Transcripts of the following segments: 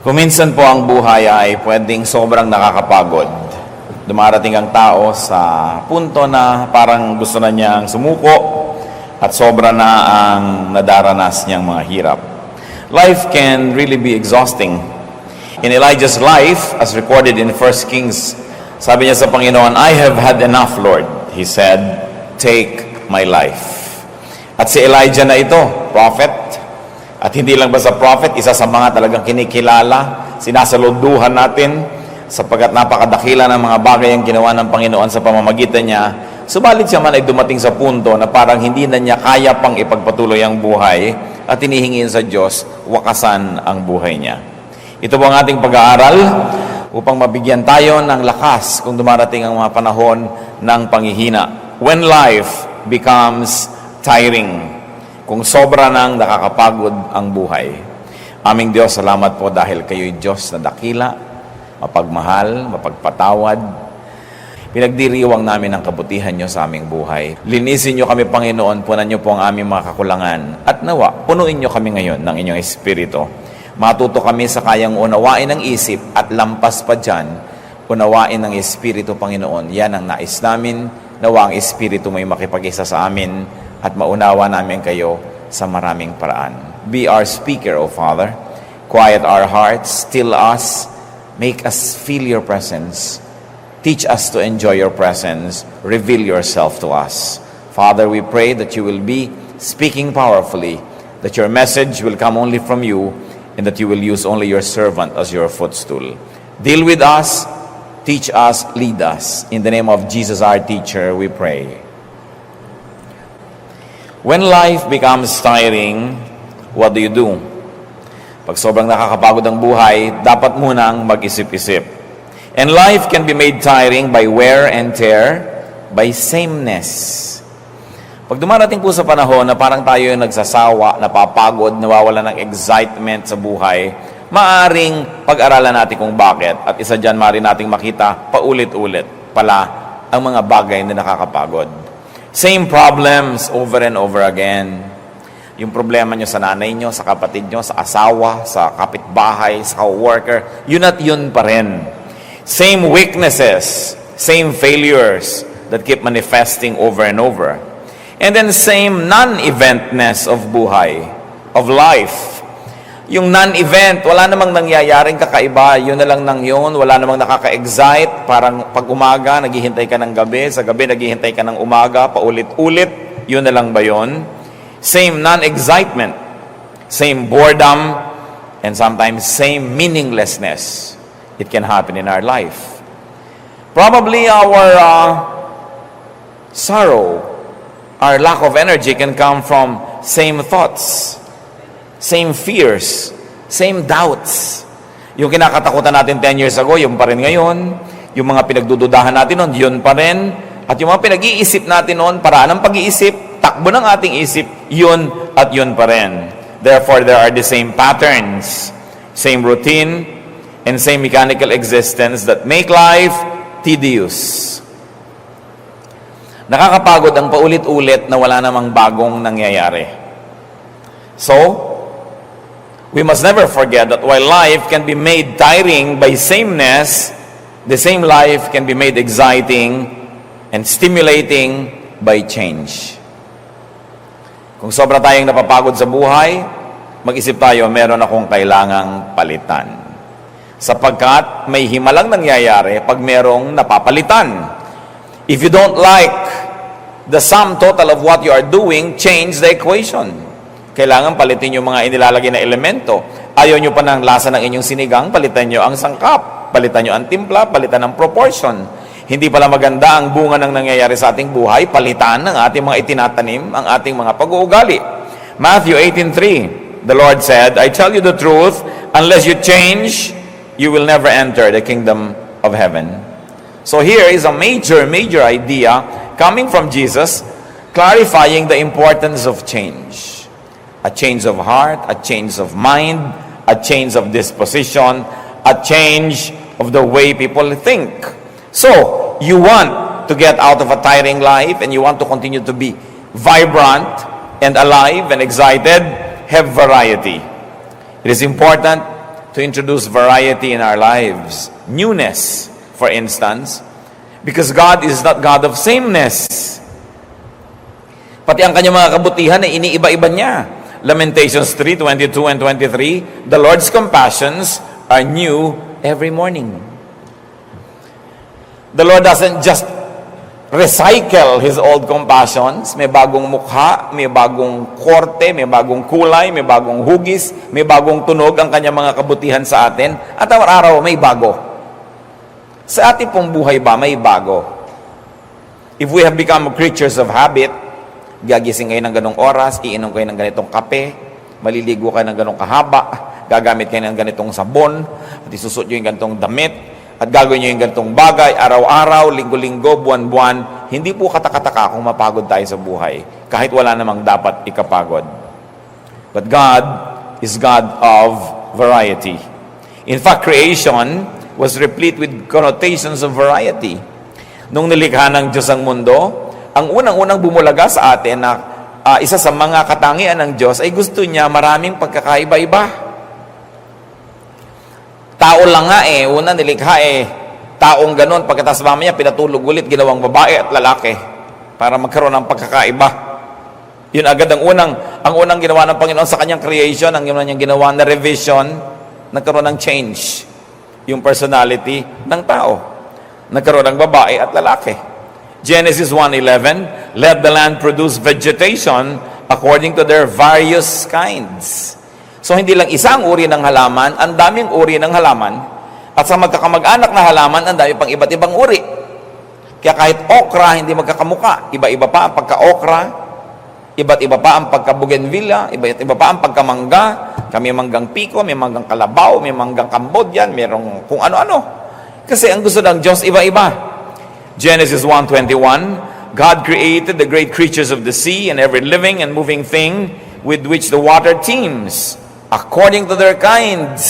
Kuminsan po ang buhay ay pwedeng sobrang nakakapagod. Dumarating ang tao sa punto na parang gusto na niyang sumuko at sobra na ang nadaranas niyang mga hirap. Life can really be exhausting. In Elijah's life, as recorded in 1 Kings, sabi niya sa Panginoon, "I have had enough, Lord." He said, "Take my life." At si Elijah na ito, prophet, at hindi lang ba sa prophet, isa sa mga talagang kinikilala, sinasaluduhan natin, sapagkat napakadakila ng mga bagay ang ginawa ng Panginoon sa pamamagitan niya. Subalit siya man ay dumating sa punto na parang hindi na niya kaya pang ipagpatuloy ang buhay at hinihingin sa Diyos wakasan ang buhay niya. Ito po ang ating pag-aaral upang mabigyan tayo ng lakas kung dumarating ang mga panahon ng panghihina. When life becomes tiring, kung sobra nang nakakapagod ang buhay. Aming Diyos, salamat po dahil kayo'y Diyos na dakila, mapagmahal, mapagpatawad. Pinagdiriwang namin ang kabutihan niyo sa aming buhay. Linisin niyo kami, Panginoon, punan niyo po ang aming mga kakulangan. At nawa, punuin niyo kami ngayon ng inyong Espiritu. Matuto kami sa kayang unawain ng isip at lampas pa dyan, unawain ng Espiritu, Panginoon. Yan ang nais namin. Nawa ang Espiritu may makipag-isa sa amin at maunawa namin kayo sa maraming paraan. Be our speaker, O Father. Quiet our hearts, still us, make us feel your presence. Teach us to enjoy your presence. Reveal yourself to us. Father, we pray that you will be speaking powerfully, that your message will come only from you, and that you will use only your servant as your footstool. Deal with us, teach us, lead us. In the name of Jesus, our teacher, we pray. When life becomes tiring, what do you do? Pag sobrang nakakapagod ang buhay, dapat munang mag-isip-isip. And life can be made tiring by wear and tear, by sameness. Pag dumarating po sa panahon na parang tayo yung nagsasawa, napapagod, nawawala ng excitement sa buhay, maaring pag-aralan natin kung bakit. At isa dyan, maaring nating makita paulit-ulit pala ang mga bagay na nakakapagod. Same problems over and over again. Yung problema nyo sa nanay nyo, sa kapatid nyo, sa asawa, sa kapitbahay, sa worker, yun at yun pa rin. Same weaknesses, same failures that keep manifesting over and over. And then same non-eventness of buhay, of life. Yung non-event, wala namang nangyayaring kakaiba, yun na lang nang yun, wala namang nakaka-excite, parang pag umaga, naghihintay ka ng gabi, sa gabi, naghihintay ka ng umaga, paulit-ulit, yun na lang ba yun? Same non-excitement, same boredom, and sometimes same meaninglessness. It can happen in our life. Probably our sorrow, our lack of energy can come from same thoughts, same fears, same doubts. Yung kinakatakutan natin 10 years ago, yung pa rin ngayon. Yung mga pinagdududahan natin noon, yun pa rin. At yung mga pinag-iisip natin noon, paraan ng pag-iisip, takbo ng ating isip, yun at yun pa rin. Therefore, there are the same patterns, same routine, and same mechanical existence that make life tedious. Nakakapagod ang paulit-ulit na wala namang bagong nangyayari. So, we must never forget that while life can be made tiring by sameness, the same life can be made exciting and stimulating by change. Kung sobra tayong napapagod sa buhay, mag-isip tayo, meron akong kailangang palitan. Sapagkat may himalang nangyayari pag merong napapalitan. If you don't like the sum total of what you are doing, change the equation. Kailangan palitin yung mga inilalagay na elemento. Ayaw nyo pa ng lasa ng inyong sinigang, palitan nyo ang sangkap, palitan nyo ang timpla, palitan ang proportion. Hindi pala maganda ang bunga ng nangyayari sa ating buhay, palitan ng ating mga itinatanim, ang ating mga pag-uugali. Matthew 18:3, the Lord said, "I tell you the truth, unless you change, you will never enter the kingdom of heaven." So here is a major idea coming from Jesus, clarifying the importance of change. A change of heart, a change of mind, a change of disposition, a change of the way people think. So, you want to get out of a tiring life and you want to continue to be vibrant and alive and excited, have variety. It is important to introduce variety in our lives. Newness, for instance, because God is not God of sameness. Pati ang kanyang mga kabutihan ay iniiba-iba niya. Lamentations 3:22 and 23, the Lord's compassions are new every morning. The Lord doesn't just recycle His old compassions. May bagong mukha, may bagong korte, may bagong kulay, may bagong hugis, may bagong tunog ang kanyang mga kabutihan sa atin. At araw-araw may bago. Sa ating pong buhay ba, may bago. If we have become creatures of habit, gagising kayo ng ganong oras, iinom kayo ng ganitong kape, maliligo kayo ng ganong kahaba, gagamit kayo ng ganitong sabon, at isusot nyo yung ganitong damit, at gagawin nyo yung ganitong bagay, araw-araw, linggo-linggo, buwan-buwan, hindi po katakataka kung mapagod tayo sa buhay, kahit wala namang dapat ikapagod. But God is God of variety. In fact, creation was replete with connotations of variety. Nung nilikha ng Diyos ang mundo, ang unang-unang bumulaga sa atin na isa sa mga katangian ng Diyos ay gusto niya maraming pagkakaiba-iba. Tao lang nga una nilikha taong ganun, pagkatapos mamaya pinatulog ulit, ginawang babae at lalaki para magkaroon ng pagkakaiba. Yun agad ang unang ginawa ng Panginoon sa kanyang creation, ang niyang ginawa na revision, nagkaroon ng change yung personality ng tao. Nagkaroon ng babae at lalaki. Genesis 1:11, let the land produce vegetation according to their various kinds. So hindi lang isang uri ng halaman, ang daming uri ng halaman. At sa magkakamag-anak na halaman, ang dami pang iba't ibang uri. Kaya kahit okra, hindi magkakamuka. Iba-iba pa ang pagka-okra, iba't iba pa ang pagka-bougainvillea, iba't iba pa ang pagkamangga. May manggang piko, may manggang kalabaw, may manggang Cambodian, mayroong kung ano-ano. Kasi ang gusto ng Diyos, iba-iba. Genesis 1:21, God created the great creatures of the sea and every living and moving thing with which the water teems, according to their kinds,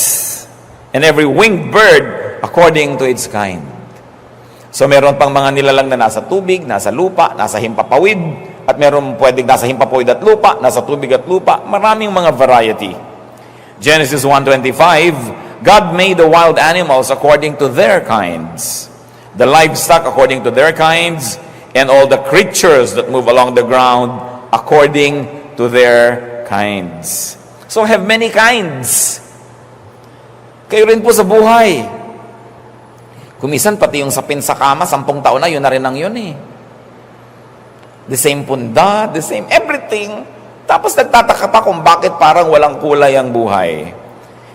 and every winged bird according to its kind. So meron pang mga nilalang na nasa tubig, nasa lupa, nasa himpapawid, at meron pwedeng nasa himpapawid at lupa, nasa tubig at lupa, maraming mga variety. Genesis 1:25, God made the wild animals according to their kinds, the livestock according to their kinds, and all the creatures that move along the ground according to their kinds. So have many kinds. Kayo rin po sa buhay. Kumisan pati yung sapin sa kama, 10 taon na, yun na rin ang yun The same punda, the same everything. Tapos nagtataka pa kung bakit parang walang kulay ang buhay.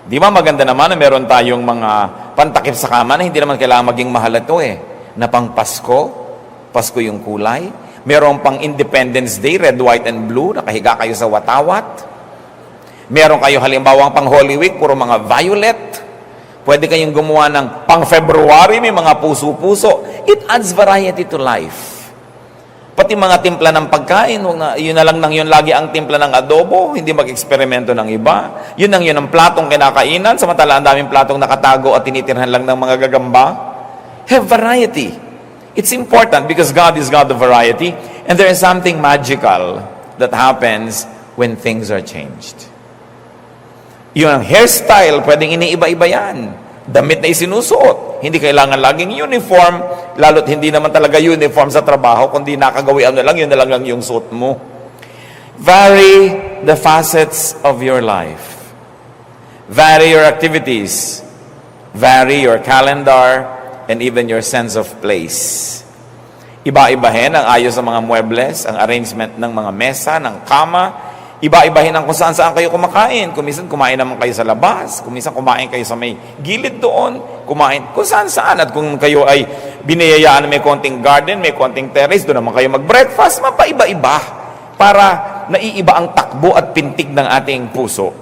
Di ba maganda naman na meron tayong mga pantakip sa kama na hindi naman kailangan maging mahal ito Na pang Pasko yung kulay. Meron pang Independence Day, red, white, and blue, nakahiga kayo sa watawat. Meron kayo halimbawa pang Holy Week, puro mga violet. Pwede kayong gumawa ng pang February, may mga puso-puso. It adds variety to life. Pati mga timpla ng pagkain, yun na lang nang yun lagi ang timpla ng adobo, hindi mag-eksperimento ng iba. Yun ang platong kinakainan, samantala ang daming platong nakatago at tinitirhan lang ng mga gagamba. Have variety. It's important because God is God of variety, and there is something magical that happens when things are changed. Yung hairstyle, pwedeng iniiba-iba yan. Damit na isinusuot. Hindi kailangan laging uniform, lalo't hindi naman talaga uniform sa trabaho, kundi nakagawian na lang, yun na lang ang yung suot mo. Vary the facets of your life. Vary your activities. Vary your calendar, and even your sense of place. Iba-ibahin ang ayos ng mga muebles, ang arrangement ng mga mesa, ng kama. Iba-ibahin ang kung saan kayo kumakain. Kuminsan kumain naman kayo sa labas. Kuminsan kumain kayo sa may gilid doon. Kumain kung saan-saan. At kung kayo ay biniyayaan na may konting garden, may konting terrace, doon naman kayo mag-breakfast. Mapaiba-iba. Para naiiba ang takbo at pintig ng ating puso.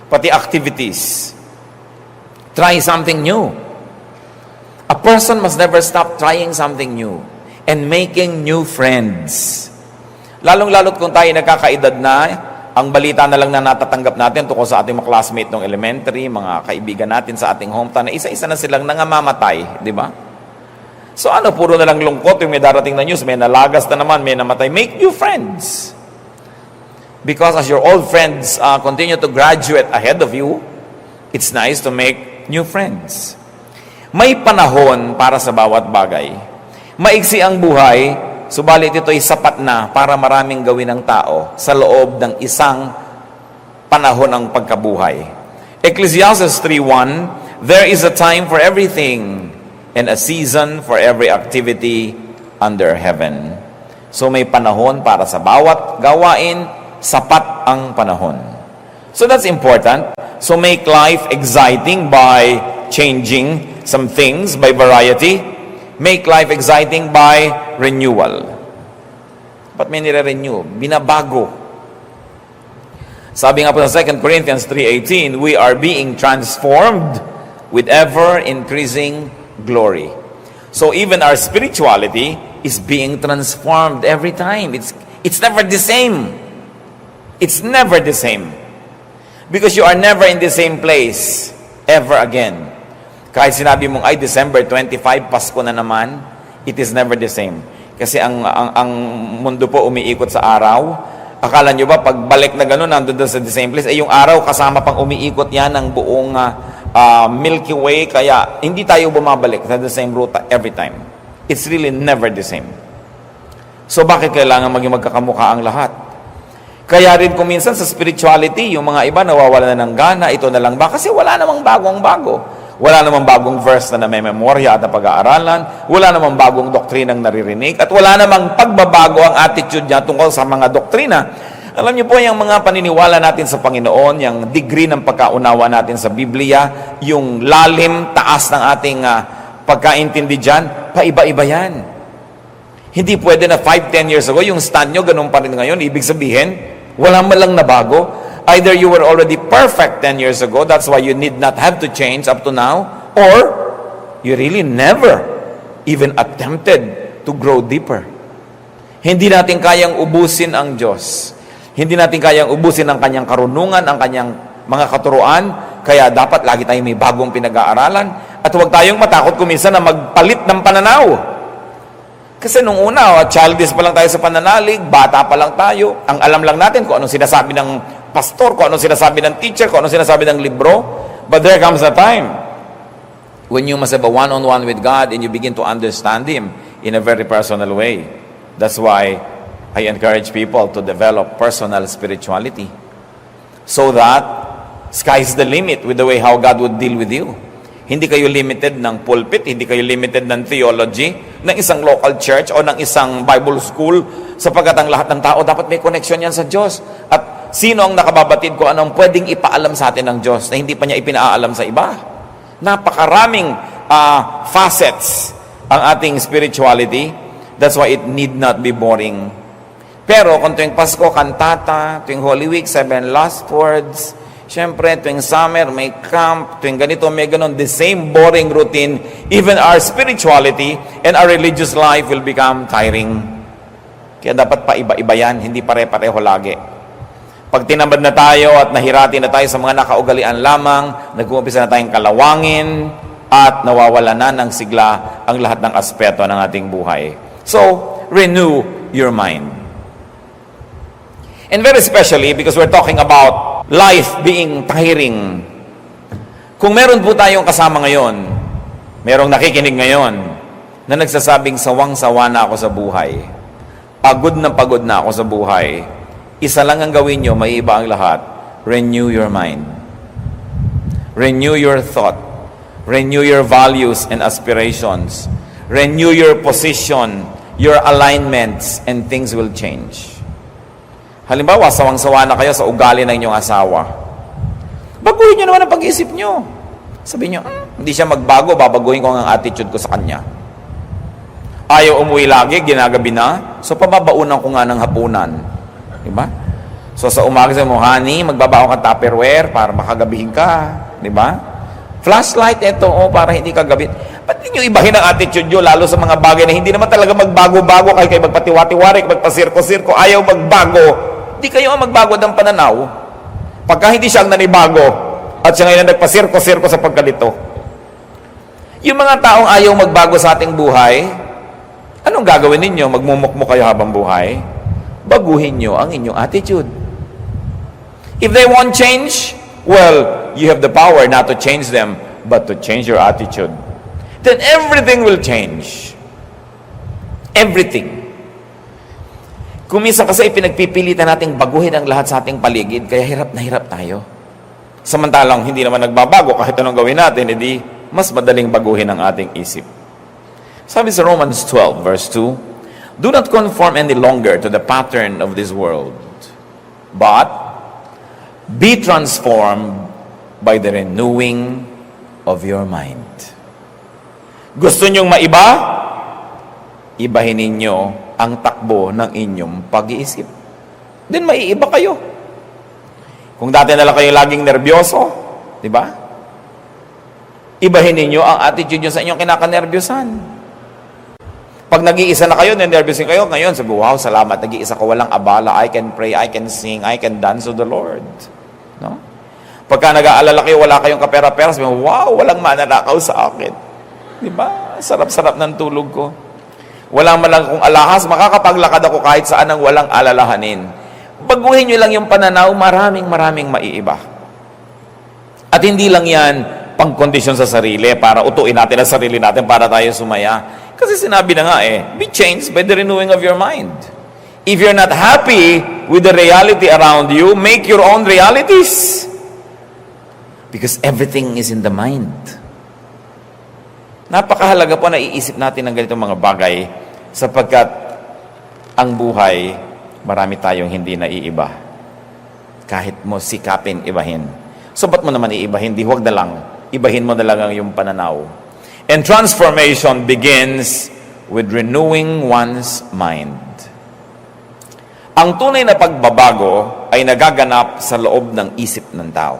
Pati activities. Try something new. A person must never stop trying something new and making new friends. Lalong-lalot kung tayo nagkakaedad na, ang balita na lang na natatanggap natin tungkol sa ating mga classmate ng elementary, mga kaibigan natin sa ating hometown, na isa-isa na silang nangamamatay, di ba? So puro na lang lungkot yung may darating na news, may nalagas na naman, may namatay. Make new friends. Because as your old friends continue to graduate ahead of you, It's nice to make new friends. May panahon para sa bawat bagay. Maiksi ang buhay, subalit ito'y sapat na para maraming gawin ng tao sa loob ng isang panahon ng pagkabuhay. Ecclesiastes 3:1, there is a time for everything and a season for every activity under heaven. So may panahon para sa bawat gawain, sapat ang panahon. So that's important. So make life exciting by changing some things, by variety. Make life exciting by renewal. Ba't may nire-renew? Binabago. Sabi nga po sa 2 Corinthians 3:18, we are being transformed with ever-increasing glory. So even our spirituality is being transformed every time. It's never the same. It's never the same. Because you are never in the same place ever again. Kahit sinabi mong, ay, December 25, Pasko na naman, it is never the same. Kasi ang mundo po umiikot sa araw. Akala nyo ba, pagbalik na gano'n, nandun sa the same place, yung araw kasama pang umiikot yan ng buong Milky Way, kaya hindi tayo bumabalik sa the same route every time. It's really never the same. So bakit kailangan maging magkakamukha ang lahat? Kaya rin kung minsan sa spirituality, yung mga iba nawawala na ng gana, ito na lang ba? Kasi wala namang bago. Wala namang bagong verse na memorya at na pag-aaralan. Wala namang bagong doktrinang naririnig. At wala namang pagbabago ang attitude niya tungkol sa mga doktrina. Alam niyo po, yung mga paniniwala natin sa Panginoon, yung degree ng pagkaunawa natin sa Biblia, yung lalim, taas ng ating pagkaintindi dyan, paiba-iba yan. Hindi pwede na 5-10 years ago, yung stand nyo, ganun pa rin ngayon. Ibig sabihin, wala man lang nabago. Either you were already perfect 10 years ago, that's why you need not have to change up to now, or you really never even attempted to grow deeper. Hindi natin kayang ubusin ang Diyos. Hindi natin kayang ubusin ang kanyang karunungan, ang kanyang mga katuruan, kaya dapat lagi tayong may bagong pinag-aaralan, at huwag tayong matakot kuminsan na magpalit ng pananaw. Kasi nung una, childish pa lang tayo sa pananalig, bata pa lang tayo, ang alam lang natin kung anong sinasabi ng pastor, kung anong sinasabi ng teacher, kung anong sinasabi ng libro. But there comes a time when you must have a one-on-one with God and you begin to understand Him in a very personal way. That's why I encourage people to develop personal spirituality so that sky's the limit with the way how God would deal with you. Hindi kayo limited ng pulpit, hindi kayo limited ng theology, ng isang local church o ng isang Bible school, sapagkat ang lahat ng tao dapat may connection yan sa Diyos. At sino ang nakababatid ko anong pwedeng ipaalam sa atin ng Diyos na hindi pa niya ipinaalam sa iba? Napakaraming facets ang ating spirituality. That's why it need not be boring. Pero kung tuwing Pasko, kantata, tuwing Holy Week, 7 last words, siyempre, tuwing summer, may camp, tuwing ganito, may ganon, the same boring routine, even our spirituality and our religious life will become tiring. Kaya dapat paiba-iba yan, hindi pare-pareho lagi. Pag tinamad na tayo at nahirati na tayo sa mga nakaugalian lamang, nag-uumpisa na tayong kalawangin, at nawawala na ng sigla ang lahat ng aspeto ng ating buhay. So, renew your mind. And very especially because we're talking about life being tiring. Kung meron po tayong kasama ngayon, merong nakikinig ngayon, na nagsasabing sawang-sawa na ako sa buhay, pagod na ako sa buhay, isa lang ang gawin nyo, may iba ang lahat, renew your mind. Renew your thought. Renew your values and aspirations. Renew your position, your alignments, and things will change. Halimbawa, sawang-sawa na kayo sa ugali ng inyong asawa. Baguhin nyo naman ang pag-iisip nyo. Sabihin nyo, hindi siya magbago, babaguhin ko ang attitude ko sa kanya. Ayaw umuwi lagi, ginagabi na, so pababaunan ko nga ng hapunan. Diba? So sa umaga sa mo, honey, magbabaon ka Tupperware para makagabihin ka. Diba? Flashlight, ito, para hindi ka gabi. Ba't nyo ibahin ang attitude nyo, lalo sa mga bagay na hindi naman talaga magbago-bago, kayo magpatiwati-wari, magpasirko-sirko, ayaw magbago. Hindi kayo ang magbago ng pananaw. Pagka hindi siya ang nanibago, at siya ngayon nagpasirko-sirko sa pagkalito. Yung mga taong ayaw magbago sa ating buhay, anong gagawin ninyo? Magmumukmo kayo habang buhay? Baguhin nyo ang inyong attitude. If they won't change, well, you have the power not to change them, but to change your attitude. Then everything will change. Everything. Kung minsan kasi pinagpipilitan nating baguhin ang lahat sa ating paligid, kaya hirap na hirap tayo. Samantalang hindi naman nagbabago kahit anong gawin natin, edi mas madaling baguhin ang ating isip. Sabi sa Romans 12 verse 2, do not conform any longer to the pattern of this world, but be transformed by the renewing of your mind. Gusto nyong maiba? Ibahin ninyo ang takbo ng inyong pag-iisip. Then maiiba kayo. Kung dati na lang kayo laging nervyoso, di ba? Ibahin ninyo ang attitude nyo sa inyong kinakanervyosan. Pag nag-iisa na kayo, nervyosin kayo, ngayon sabi, wow, salamat, nag-iisa ko, walang abala, I can pray, I can sing, I can dance to the Lord. No? Pagka nag-aalala kayo, wala kayong kapera-pera, sabi, wow, walang mananakaw sa akin. Di ba? Sarap-sarap ng tulog ko. Walang malang kung alahas, makakapaglakad ako kahit saan ang walang alalahanin. Baguhin nyo lang yung pananaw, maraming maiiba. At hindi lang yan pang-kondisyon sa sarili, para utuin natin ang sarili natin para tayo sumaya. Kasi sinabi na nga be changed by the renewing of your mind. If you're not happy with the reality around you, make your own realities. Because everything is in the mind. Napakahalaga po na iisip natin ng ganitong mga bagay sapagkat ang buhay, marami tayong hindi naiiba. Kahit mo sikapin ibahin. So ba't mo naman iibahin? Di huwag na lang. Ibahin mo na lang ang iyong pananaw. And transformation begins with renewing one's mind. Ang tunay na pagbabago ay nagaganap sa loob ng isip ng tao.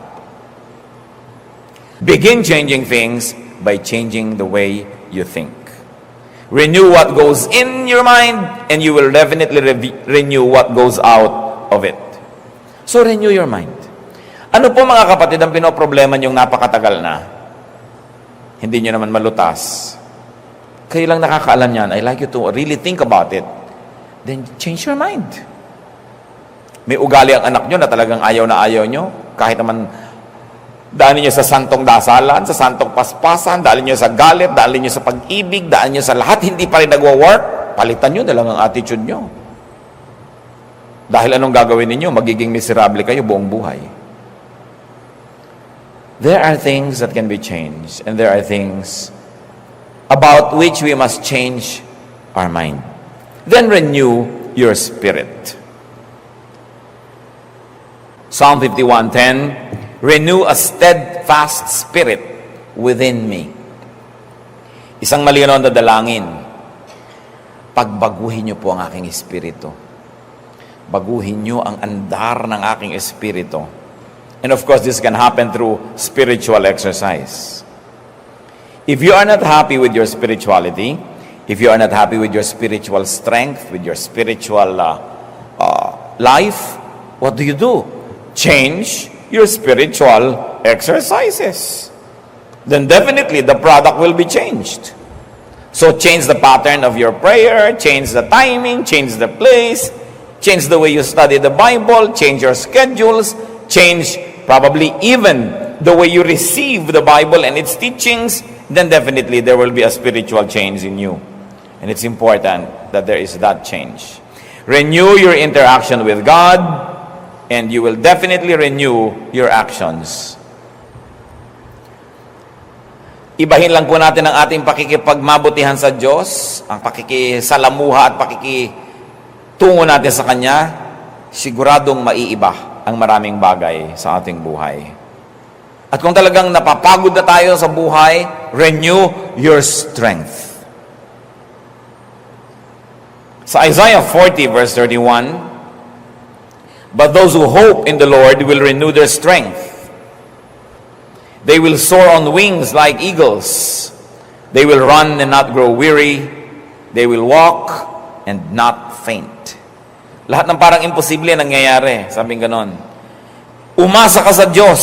Begin changing things by changing the way you think. Renew what goes in your mind, and you will definitely renew what goes out of it. So renew your mind. Ano po mga kapatid ang pinoproblema niyong napakatagal na? Hindi nyo naman malutas. Kayo lang nakakaalam yan. I like you to really think about it. Then change your mind. May ugali ang anak nyo na talagang ayaw na ayaw nyo. Kahit naman daanin nyo sa santong dasalan, sa santong paspasan, daanin nyo sa galit, daanin nyo sa pag-ibig, daanin nyo sa lahat, hindi pa rin nagwa-work, palitan nyo na lang ang attitude nyo. Dahil anong gagawin ninyo? Magiging miserable kayo buong buhay. There are things that can be changed, and there are things about which we must change our mind. Then renew your spirit. Psalm 51:10, renew a steadfast spirit within me. Isang malinaw na dalangin, pagbaguhin niyo po ang aking espiritu. Baguhin niyo ang andar ng aking espiritu. And of course, this can happen through spiritual exercise. If you are not happy with your spirituality, if you are not happy with your spiritual strength, with your spiritual life, what do? Change your spiritual exercises. Then definitely the product will be changed. So change the pattern of your prayer, change the timing, change the place, change the way you study the Bible, change your schedules, change probably even the way you receive the Bible and its teachings, then definitely there will be a spiritual change in you. And it's important that there is that change. Renew your interaction with God, and you will definitely renew your actions. Ibahin lang po natin ang ating pakikipagmabutihan sa Diyos, ang pakikisalamuha at pakikitungo natin sa Kanya, siguradong maiiba ang maraming bagay sa ating buhay. At kung talagang napapagod na tayo sa buhay, renew your strength. Sa Isaiah 40 verse 31, but those who hope in the Lord will renew their strength. They will soar on wings like eagles. They will run and not grow weary. They will walk and not faint. Lahat ng parang imposible nangyayari. Sabing ganon. Umasa ka sa Diyos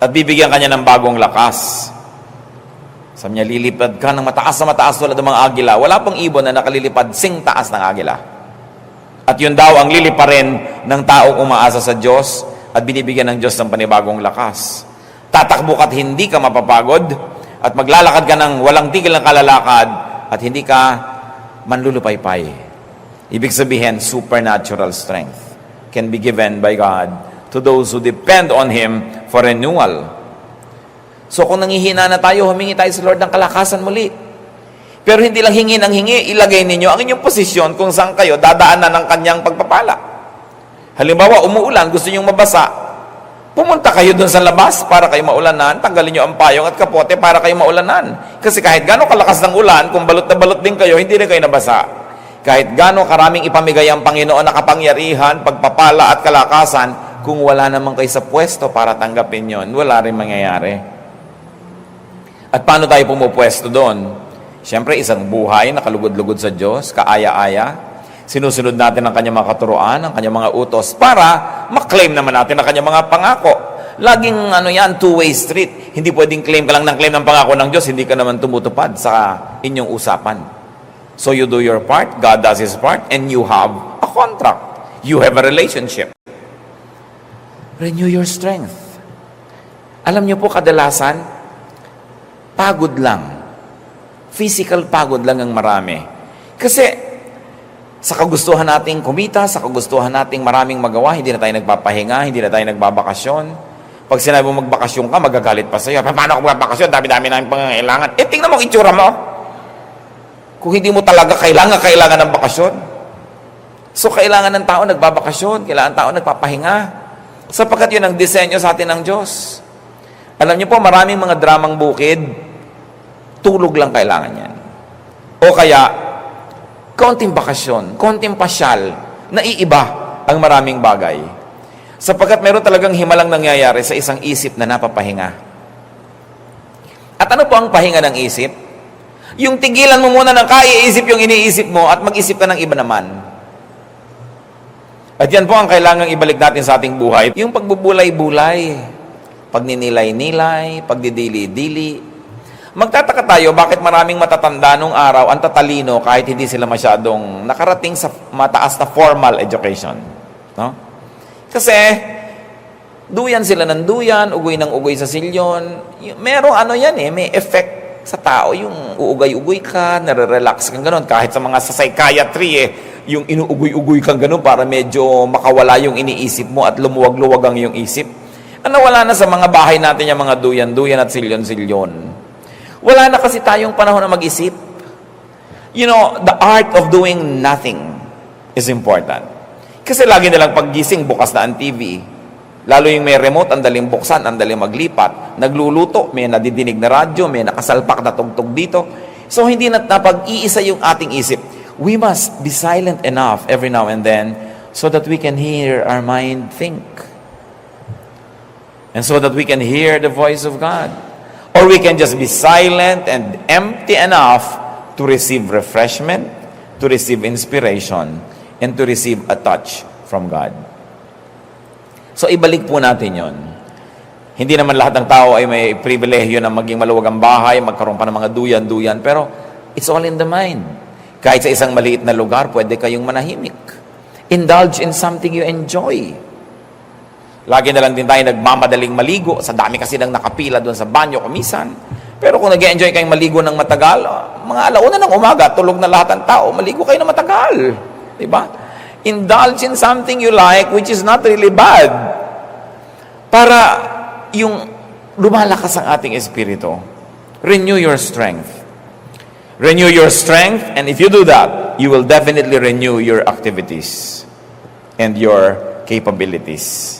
at bibigyan ka niya ng bagong lakas. Sabi niya, lilipad ka ng mataas na mataas tulad ng mga agila. Wala pang ibon na nakalilipad sing taas ng agila. At yun daw ang liliparin ng taong umaasa sa Diyos. at binibigyan ng Diyos ng panibagong lakas. Tatakbo ka at hindi ka mapapagod at maglalakad ka ng walang tigil ng kalalakad at hindi ka manlulupaypay. Ibig sabihin, supernatural strength can be given by God to those who depend on Him for renewal. So kung nanghihina na tayo, humingi tayo sa Lord ng kalakasan muli. Pero hindi lang hingi ng hingi, ilagay ninyo ang inyong posisyon kung saan kayo dadaanan ng kanyang pagpapala. Halimbawa, umuulan, gusto nyong mabasa, pumunta kayo dun sa labas para kayo maulanan, tanggalin nyo ang payong at kapote para kayo maulanan. Kasi kahit gano'ng kalakas ng ulan, kung balot na balot din kayo, hindi rin kayo nabasa. Kahit gano'ng karaming ipamigay ang Panginoon na kapangyarihan, pagpapala at kalakasan, kung wala naman kayo sa pwesto para tanggapin yon, wala rin mangyayari. At paano tayo pumupwesto doon? Siyempre, isang buhay na kalugod-lugod sa Diyos, kaaya-aya. Sinusunod natin ang kanyang mga katuruan, ang kanyang mga utos, para maklaim naman natin ang kanyang mga pangako. Laging two-way street. Hindi pwedeng claim ka lang ng claim ng pangako ng Diyos, hindi ka naman tumutupad sa inyong usapan. So you do your part, God does His part, and you have a contract. You have a relationship. Renew your strength. Alam niyo po, kadalasan, pagod lang. Physical pagod lang ang marami. Kasi, sa kagustuhan nating kumita, sa kagustuhan nating maraming magawa, hindi na tayo nagpapahinga, hindi na tayo nagbabakasyon. Pag sinabi mo magbakasyon ka, magagalit pa sa'yo. Paano ako magbakasyon? Dami-dami na yung pangangailangan. Tingnan mo ang itsura mo. Kung hindi mo talaga kailangan ng bakasyon. So, kailangan ng tao nagbabakasyon, kailangan ng tao nagpapahinga. Sapagkat yun ang disenyo sa atin ng Diyos. Alam niyo po, maraming mga dramang bukid, tulog lang kailangan yan. O kaya, konting bakasyon, konting pasyal, naiiba ang maraming bagay. Sapagkat meron talagang himalang nangyayari sa isang isip na napapahinga. At ano po ang pahinga ng isip? Yung tigilan mo muna ng kaiisip yung iniisip mo at mag-isip ka ng iba naman. At yan po ang kailangang ibalik natin sa ating buhay. Yung pagbubulay-bulay, pagninilay-nilay, pagdidili-dili. Magtataka tayo bakit maraming matatanda nung araw ang tatalino kahit hindi sila masyadong nakarating sa mataas na formal education. No? Kasi, duyan sila ng duyan, ugoy ng ugoy sa silyon. Merong may effect sa tao. Yung uugay-ugoy ka, nare-relax kang ganun. Kahit sa mga sa psychiatry, yung inuugoy-ugoy kang ganun para medyo makawala yung iniisip mo at lumuwag-luwag ang iyong isip. Wala na sa mga bahay natin yung mga duyan-duyan at silyon-silyon. Wala na kasi tayong panahon na mag-isip. You know, the art of doing nothing is important. Kasi lagi nilang paggising, bukas na ang TV. Lalo yung may remote, ang daling buksan, ang daling maglipat. Nagluluto, may nadidinig na radyo, may nakasalpak na tugtog dito. So, hindi na napag-iisa yung ating isip. We must be silent enough every now and then so that we can hear our mind think. And so that we can hear the voice of God. Or we can just be silent and empty enough to receive refreshment, to receive inspiration, and to receive a touch from God. So, ibalik po natin yon. Hindi naman lahat ng tao ay may pribilehyo na maging maluwag ang bahay, magkaroon pa ng mga duyan-duyan, pero it's all in the mind. Kahit sa isang maliit na lugar, pwede kayong manahimik. Indulge in something you enjoy. Lagi na lang din tayo nagmamadaling maligo. Sa dami kasi nang nakapila doon sa banyo kumisan. Pero kung nag-enjoy kayong maligo ng matagal, mga alauna ng umaga, tulog na lahat ng tao, maligo kayo ng matagal. Diba? Indulge in something you like which is not really bad. Para yung lumalakas ang ating espiritu. Renew your strength. Renew your strength, and if you do that, you will definitely renew your activities and your capabilities.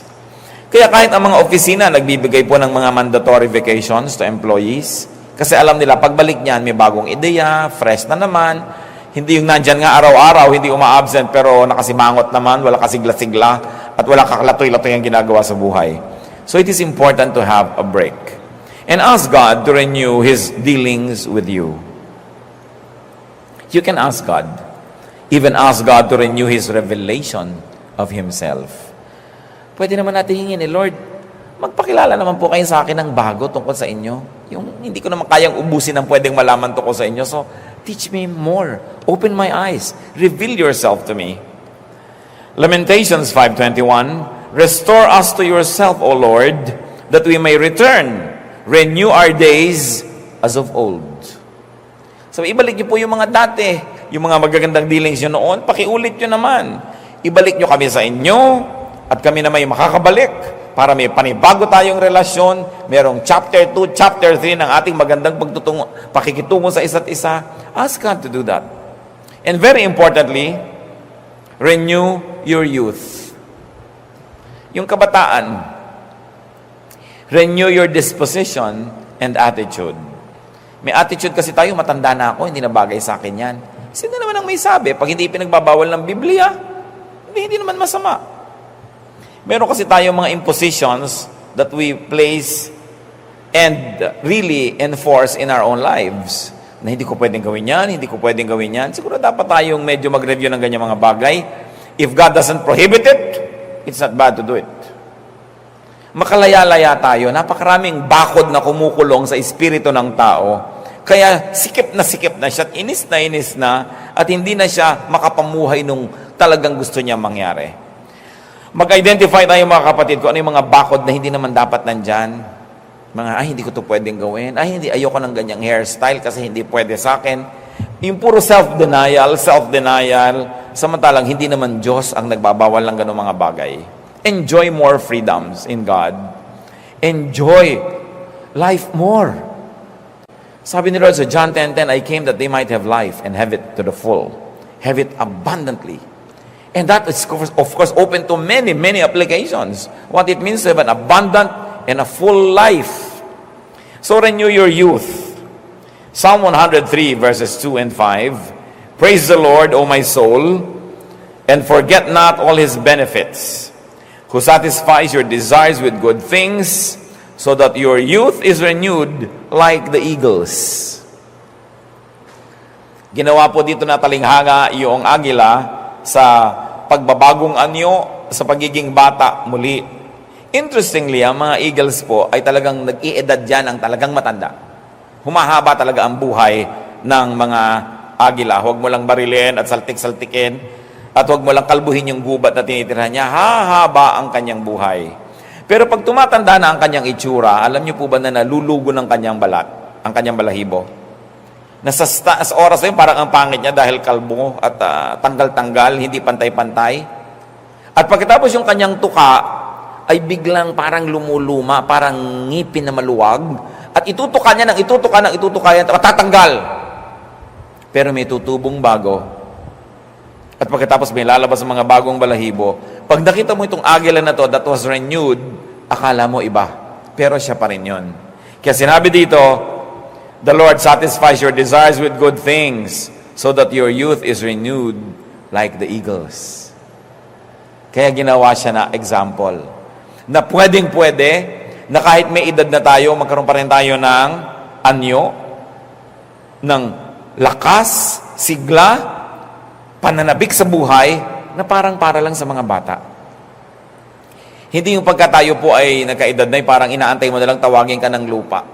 Kaya kahit ang mga opisina, nagbibigay po ng mga mandatory vacations to employees. Kasi alam nila, pagbalik niyan, may bagong ideya, fresh na naman. Hindi yung nandyan nga araw-araw, hindi uma-absent, pero nakasimangot naman, wala kasigla-sigla, at wala kakalatoy-latoy ang ginagawa sa buhay. So it is important to have a break. And ask God to renew His dealings with you. You can ask God. Even ask God to renew His revelation of Himself. Pwede naman natin hingin, Lord, magpakilala naman po kayo sa akin ng bago tungkol sa inyo. Yung hindi ko naman kayang ubusin ang pwedeng malaman tungkol sa inyo. So, teach me more. Open my eyes. Reveal yourself to me. Lamentations 5:21, Restore us to yourself, O Lord, that we may return. Renew our days as of old. So, ibalik niyo po yung mga dati, yung mga magagandang dealings nyo noon, pakiulit nyo naman. Ibalik nyo kami sa inyo, at kami na may makakabalik, para may panibago tayong relasyon, merong chapter 2, chapter 3 ng ating magandang pakikitungo sa isa't isa. Ask God to do that. And very importantly, renew your youth. Yung kabataan, renew your disposition and attitude. May attitude kasi tayo, matanda na ako, hindi na bagay sa akin yan. Sino naman ang may sabi? Pag hindi pinagbabawal ng Biblia, hindi naman masama. Meron kasi tayong mga impositions that we place and really enforce in our own lives. Na hindi ko pwedeng gawin yan, hindi ko pwedeng gawin yan. Siguro dapat tayong medyo mag-review ng ganyan mga bagay. If God doesn't prohibit it, it's not bad to do it. Makalaya-laya tayo. Napakaraming bakod na kumukulong sa espiritu ng tao. Kaya sikip na siya, at inis na, at hindi na siya makapamuhay nung talagang gusto niya mangyari. Mag-identify tayo mga kapatid kung ano yung mga bakod na hindi naman dapat nandyan. Mga, hindi ko to pwedeng gawin. Hindi, ayoko ng ganyang hairstyle kasi hindi pwede sa akin. Yung puro self-denial, samantalang hindi naman Diyos ang nagbabawal ng ganong mga bagay. Enjoy more freedoms in God. Enjoy life more. Sabi ni Lord sa John 10:10, I came that they might have life and have it to the full. Have it abundantly. And that is, of course, open to many, many applications. What it means to have an abundant and a full life. So renew your youth. Psalm 103 verses 2 and 5. Praise the Lord, O my soul, and forget not all His benefits, who satisfies your desires with good things, so that your youth is renewed like the eagles. Ginawa po dito na talinghanga yung agila sa pagbabagong anyo sa pagiging bata muli. Interestingly, ang mga eagles po ay talagang nag-iedad dyan ang talagang matanda. Humahaba talaga ang buhay ng mga agila. Huwag mo lang barilin at saltik-saltikin, at huwag mo lang kalbuhin yung gubat na tinitirhan niya. Hahaba ang kanyang buhay. Pero pag tumatanda na ang kanyang itsura, alam niyo po ba na nalulugo ng kanyang balat, ang kanyang balahibo? Sa oras na yun, parang ang pangit niya dahil kalbo at tanggal-tanggal, hindi pantay-pantay. At pagkatapos yung kanyang tuka, ay biglang parang lumuluma, parang ngipin na maluwag, at itutuka niya, tatanggal. Pero may tutubong bago. At pagkatapos may lalabas ang mga bagong balahibo. Pag nakita mo itong agila na to that was renewed, akala mo iba. Pero siya pa rin yun. Kaya sinabi dito, the Lord satisfies your desires with good things, so that your youth is renewed like the eagles. Kaya ginawa siya na example. Na pwedeng-pwede, na kahit may edad na tayo, magkaroon pa rin tayo ng anyo, ng lakas, sigla, pananabik sa buhay, na parang para lang sa mga bata. Hindi yung pagka tayo po ay nagkaedad na, parang inaantay mo na lang tawagin ka ng lupa.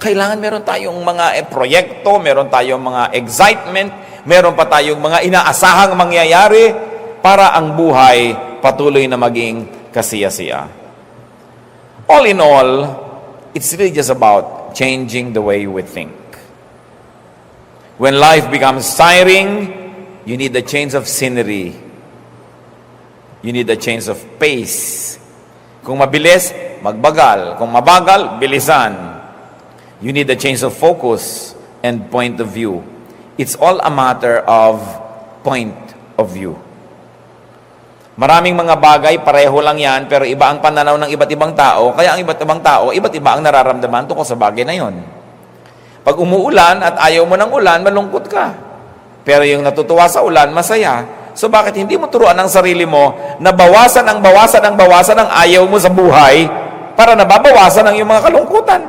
Kailangan meron tayong mga proyekto, meron tayong mga excitement, meron pa tayong mga inaasahang mangyayari para ang buhay patuloy na maging kasiya-siya. All in all, it's really just about changing the way we think. When life becomes tiring, you need a change of scenery. You need a change of pace. Kung mabilis, magbagal. Kung mabagal, bilisan. You need a change of focus and point of view. It's all a matter of point of view. Maraming mga bagay, pareho lang yan, pero iba ang pananaw ng iba't ibang tao, kaya ang iba't ibang tao, iba't iba ang nararamdaman tungkol sa bagay na yon. Pag umuulan at ayaw mo ng ulan, malungkot ka. Pero yung natutuwa sa ulan, masaya. So bakit hindi mo turuan ang sarili mo na bawasan ang ayaw mo sa buhay para nababawasan ang iyong mga kalungkutan?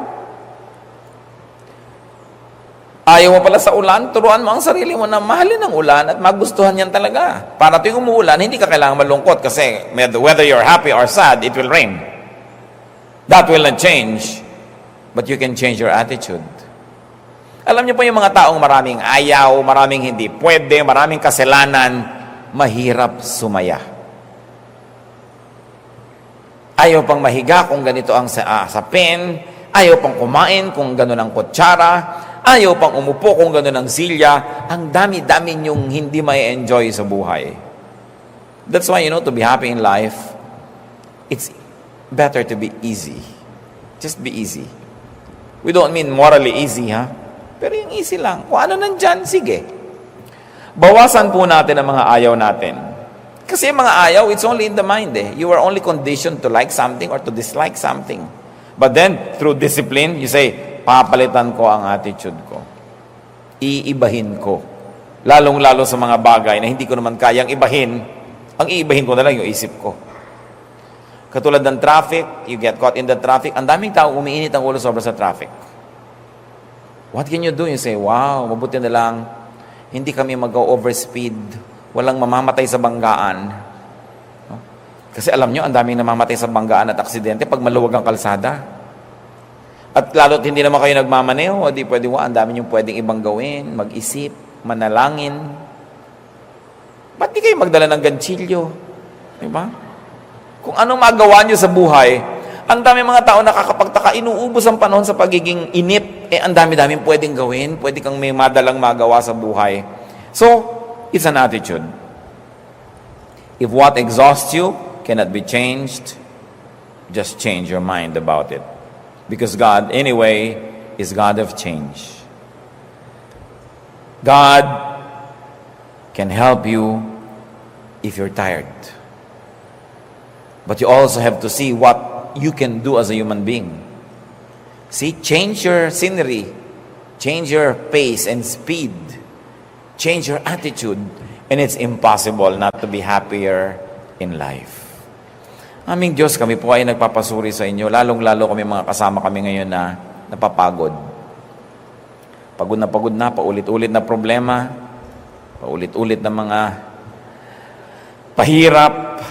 Ayaw mo pala sa ulan, turuan mo ang sarili mo na mahalin ang ulan at magustuhan yan talaga. Para tuwing umuulan, hindi ka kailangan malungkot kasi whether you're happy or sad, it will rain. That will not change. But you can change your attitude. Alam niyo po yung mga taong maraming ayaw, maraming hindi pwede, maraming kasalanan, mahirap sumaya. Ayaw pang mahiga kung ganito ang sapin. Ayaw pang kumain kung gano'n ang kutsara. Ayaw pang umupo kung gano'n ang silya. Ang dami-dami niyong hindi may enjoy sa buhay. That's why, to be happy in life, it's better to be easy. Just be easy. We don't mean morally easy, ha? Pero yung easy lang. Kung ano nandyan, sige. Bawasan po natin ang mga ayaw natin. Kasi yung mga ayaw, it's only in the mind, eh. You are only conditioned to like something or to dislike something. But then, through discipline, you say, papalitan ko ang attitude ko. Iibahin ko. Lalong-lalo sa mga bagay na hindi ko naman kayang ibahin, ang iibahin ko na lang yung isip ko. Katulad ng traffic, you get caught in the traffic, ang daming tao umiinit ang ulo sobra sa traffic. What can you do? You say, wow, mabuti na lang, hindi kami mag-overspeed, walang mamamatay sa banggaan. No? Kasi alam nyo, ang daming namamatay sa banggaan at aksidente pag maluwag ang kalsada. At lalo't hindi naman kayo nagmamaneho, o di pwede, ang dami nyo pwedeng ibang gawin, mag-isip, manalangin. Ba't di kayo magdala ng ganchilyo? Diba? Kung anong magawa nyo sa buhay, ang dami mga tao nakakapagtaka, inuubos ang panahon sa pagiging inip, ang dami-daming pwedeng gawin, pwede kang may madalang magawa sa buhay. So, it's an attitude. If what exhausts you cannot be changed, just change your mind about it. Because God, anyway, is God of change. God can help you if you're tired. But you also have to see what you can do as a human being. See, change your scenery, change your pace and speed, change your attitude, and it's impossible not to be happier in life. Aming Diyos, kami po ay nagpapasuri sa inyo, lalong-lalo kami mga kasama kami ngayon na napapagod. Pagod na, paulit-ulit na problema, paulit-ulit na mga pahirap,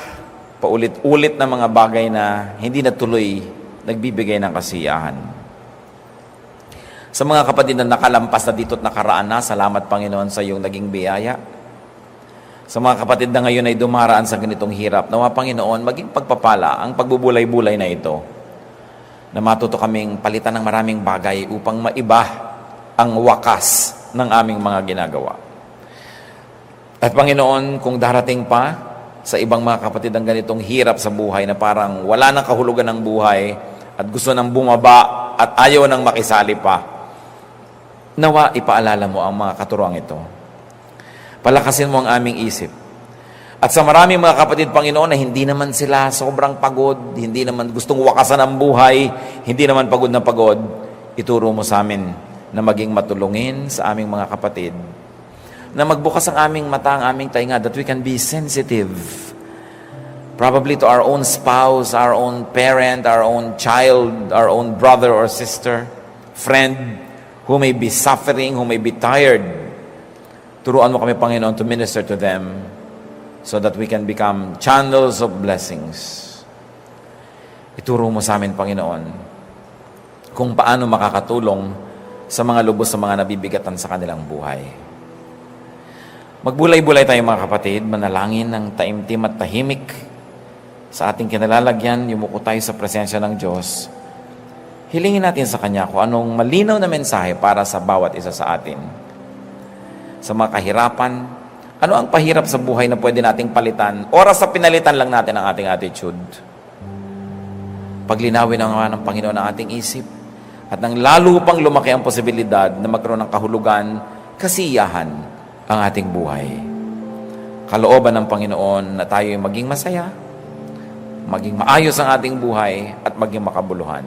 paulit-ulit na mga bagay na hindi natuloy nagbibigay ng kasiyahan. Sa mga kapatid na nakalampas na dito't nakaraan na, salamat Panginoon sa iyong naging biyaya. Sa mga kapatid na ngayon ay dumaraan sa ganitong hirap, nawa Panginoon, maging pagpapala ang pagbubulay-bulay na ito, na matuto kaming palitan ng maraming bagay upang maiba ang wakas ng aming mga ginagawa. At Panginoon, kung darating pa sa ibang mga kapatid ang ganitong hirap sa buhay na parang wala nang kahulugan ng buhay at gusto nang bumaba at ayaw nang makisali pa, nawa ipaalala mo ang mga katuruang ito. Palakasin mo ang aming isip. At sa maraming mga kapatid, Panginoon, na hindi naman sila sobrang pagod, hindi naman gustong wakasan ang buhay, hindi naman pagod na pagod, ituro mo sa amin na maging matulungin sa aming mga kapatid, na magbukas ang aming mata, ang aming tainga, that we can be sensitive, probably to our own spouse, our own parent, our own child, our own brother or sister, friend, who may be suffering, who may be tired. Turuan mo kami, Panginoon, to minister to them so that we can become channels of blessings. Ituro mo sa amin, Panginoon, kung paano makakatulong sa mga lubos sa mga nabibigatan sa kanilang buhay. Magbulay-bulay tayo mga kapatid, manalangin ng taimtim at tahimik sa ating kinalalagyan, yumuko tayo sa presensya ng Diyos. Hilingin natin sa Kanya kung anong malinaw na mensahe para sa bawat isa sa atin. Sa mga kahirapan, ano ang pahirap sa buhay na pwede nating palitan? Oras sa pinalitan lang natin ang ating attitude. Paglinawin ng Panginoon ang ating isip at nang lalo pang lumaki ang posibilidad na magkaroon ng kahulugan, kasiyahan ang ating buhay. Kalooban ng Panginoon na tayo maging masaya, maging maayos ang ating buhay at maging makabuluhan.